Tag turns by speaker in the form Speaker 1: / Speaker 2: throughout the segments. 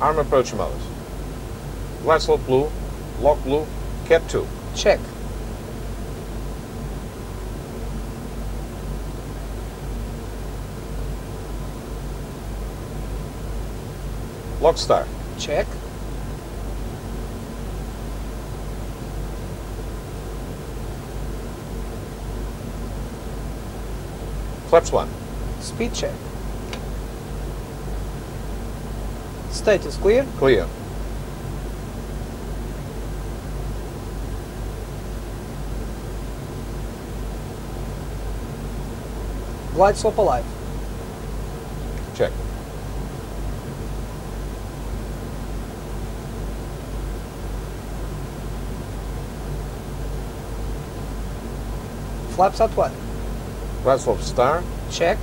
Speaker 1: Arm approach mode. Glide slope blue. Lock blue. Cat 2.
Speaker 2: Check.
Speaker 1: Lock star.
Speaker 2: Check.
Speaker 1: Flaps 1.
Speaker 2: Speed check. Status clear.
Speaker 1: Clear.
Speaker 2: Glide slope alive.
Speaker 1: Check.
Speaker 2: Flaps at 1.
Speaker 1: Glide slope star.
Speaker 2: Check.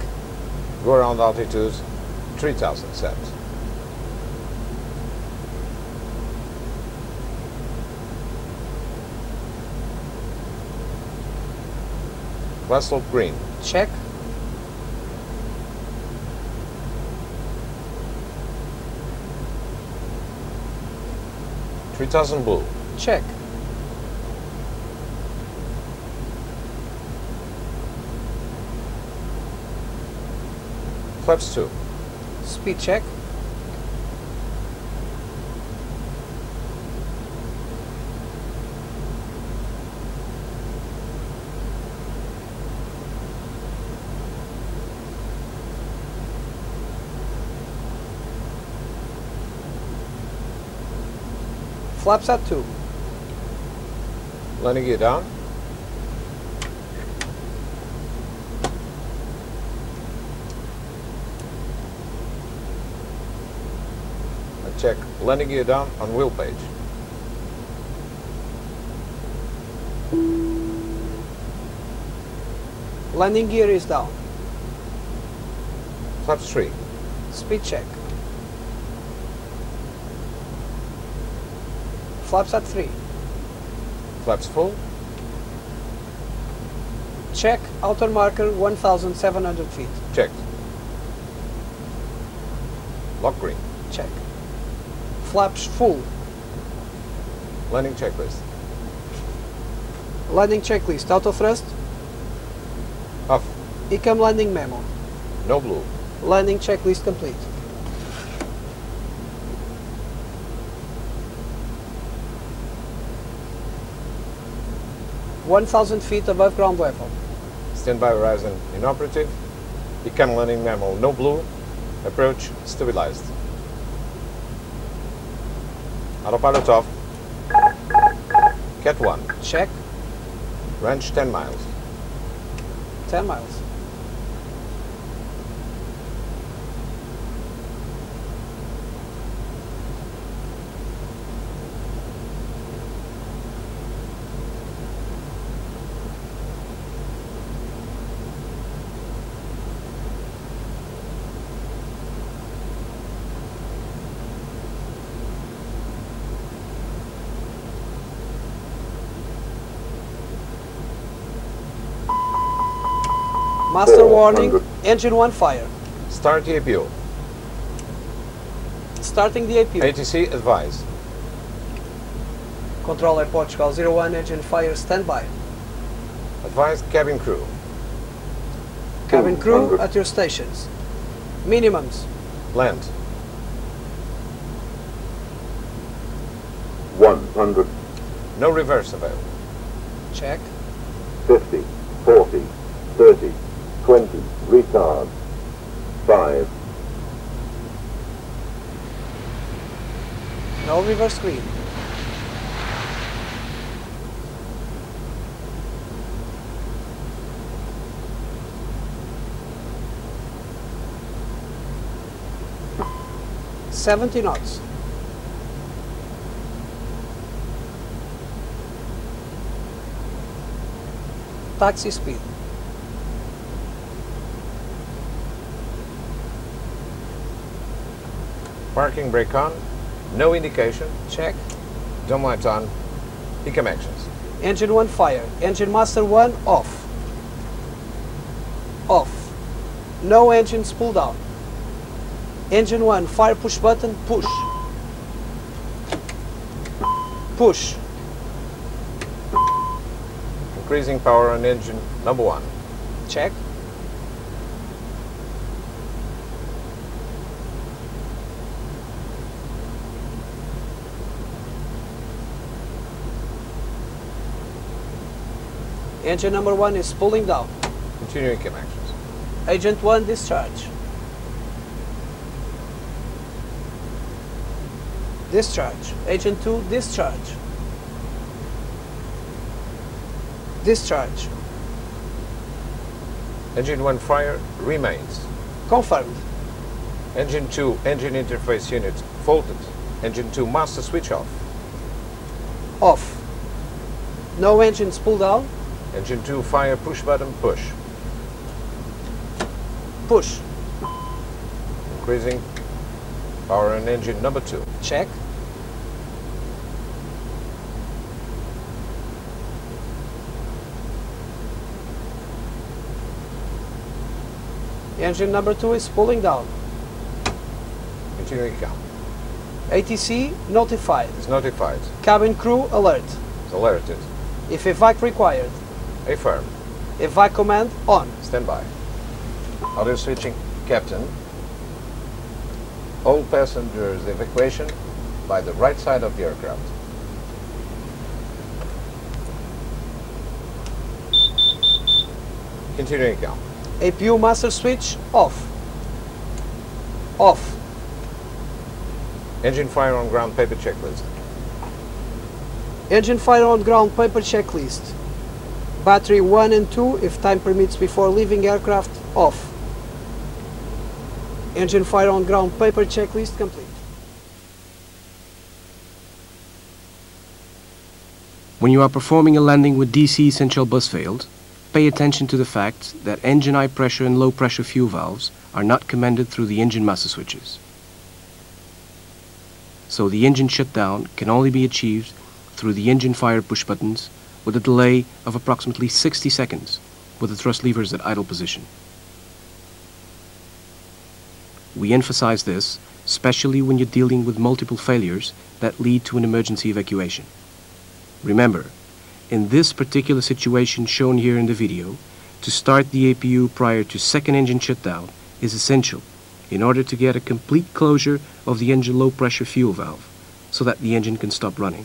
Speaker 1: Go around altitude 3000 set. Glide slope green.
Speaker 2: Check.
Speaker 1: $3,000 blue.
Speaker 2: Check.
Speaker 1: Flaps 2.
Speaker 2: Speed check. Flaps at 2.
Speaker 1: Landing gear down. Check landing gear down on wheel page.
Speaker 2: Landing gear is down.
Speaker 1: Flaps 3.
Speaker 2: Speed check. Flaps at 3.
Speaker 1: Flaps full.
Speaker 2: Check. Outer marker 1,700 feet.
Speaker 1: Checked. Lock green.
Speaker 2: Check. Flaps full.
Speaker 1: Landing checklist.
Speaker 2: Landing checklist. Auto thrust.
Speaker 1: Off.
Speaker 2: ECAM landing memo.
Speaker 1: No blue.
Speaker 2: Landing checklist complete. (1,000 feet above ground level).
Speaker 1: Standby horizon inoperative. ECAM landing memo no blue. Approach stabilized. Autopilot off. Cat 1.
Speaker 2: Check.
Speaker 1: Range 10 miles.
Speaker 2: 10 miles. Master warning, engine 1 fire.
Speaker 1: Start the APO.
Speaker 2: Starting the APU.
Speaker 1: ATC advise.
Speaker 2: Controller Portugal 01, engine fire standby.
Speaker 1: Advise cabin crew.
Speaker 2: Cabin crew at your stations. Minimums.
Speaker 1: Land.
Speaker 3: 100,
Speaker 1: No reverse available.
Speaker 2: Check.
Speaker 3: 50, 40, 30, 20, retard, 5,
Speaker 2: No reverse green. (70 knots). Taxi speed.
Speaker 1: Parking brake on. No indication.
Speaker 2: Check.
Speaker 1: Dome lights on. ECAM actions.
Speaker 2: Engine 1 fire. Engine master 1 off. Off. No engines pull down. Engine 1 fire push button push. Push.
Speaker 1: Increasing power on engine number 1.
Speaker 2: Check. Engine number 1 is pulling down.
Speaker 1: Continuing connections.
Speaker 2: Agent 1 discharge. Discharge. Agent 2 discharge. Discharge.
Speaker 1: Engine 1 fire remains.
Speaker 2: Confirmed.
Speaker 1: Engine 2 engine interface unit faulted. Engine 2 master switch off.
Speaker 2: Off. No engines pull down.
Speaker 1: Engine 2 fire push button push.
Speaker 2: Push.
Speaker 1: Increasing power on engine number 2.
Speaker 2: Check. Engine number 2 is pulling down.
Speaker 1: Continuing count.
Speaker 2: ATC notified.
Speaker 1: Is notified.
Speaker 2: Cabin crew alert.
Speaker 1: Is alerted.
Speaker 2: If evac required.
Speaker 1: Affirm.
Speaker 2: Evac command on.
Speaker 1: Stand by. Audio switching. Captain. All passengers evacuation by the right side of the aircraft. Continuing count.
Speaker 2: APU master switch off. Off.
Speaker 1: Engine fire on ground paper checklist.
Speaker 2: Engine fire on ground paper checklist. Battery 1 and 2 if time permits before leaving aircraft off. Engine fire on ground paper checklist complete.
Speaker 4: When you are performing a landing with DC essential bus failed, pay attention to the fact that engine high pressure and low pressure fuel valves are not commanded through the engine master switches. So the engine shutdown can only be achieved through the engine fire push buttons with a delay of approximately 60 seconds with the thrust levers at idle position. We emphasize this, especially when you're dealing with multiple failures that lead to an emergency evacuation. Remember, in this particular situation shown here in the video, to start the APU prior to second engine shutdown is essential in order to get a complete closure of the engine low pressure fuel valve so that the engine can stop running.